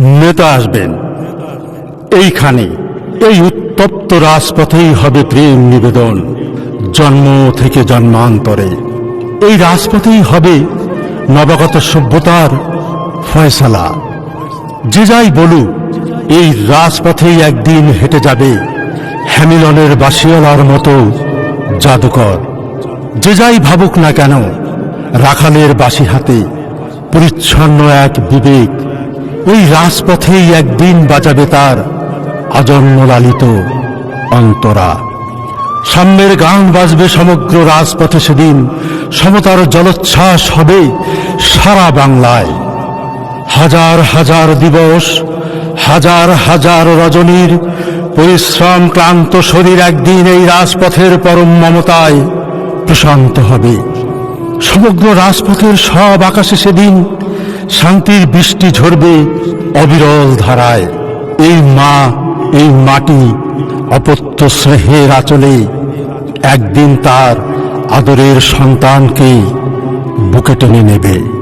নেতা আসবেন। এইখানে এই উত্তপ্ত রাজপথেই হবে প্রেম নিবেদন, জন্ম থেকে জন্মান্তরে। এই রাজপথেই হবে নবাগত সভ্যতার ফয়সালা। যে যাই বলুক, এই রাজপথেই একদিন হেঁটে যাবে হ্যামিলনের বাসিওয়ালার মতো জাদুকর। যে যাই ভাবুক না কেন, রাখালের বাঁশি হাতে পরিচ্ছন্ন এক বিবেক ওই রাজপথেই একদিন বাজাবে তার আজন্ম লালিত অন্তরা। সাম্যের গান বাজবে সমগ্র রাজপথে সেদিন, সমতার জলোচ্ছ্বাস হবে সারা বাংলায়। হাজার হাজার দিবস, হাজার হাজার রজনীর পরিশ্রম ক্লান্ত শরীর একদিন এই রাজপথের পরম মমতায় প্রশান্ত হবে। সমগ্র রাজপথের সব আকাশে সেদিন শান্তির বৃষ্টি ঝরবে অবিরল ধারায়। এই মা, এই মাটি অপত্য স্নেহের আঁচলে একদিন তার আদরের সন্তানকে বুকে টেনে নেবে।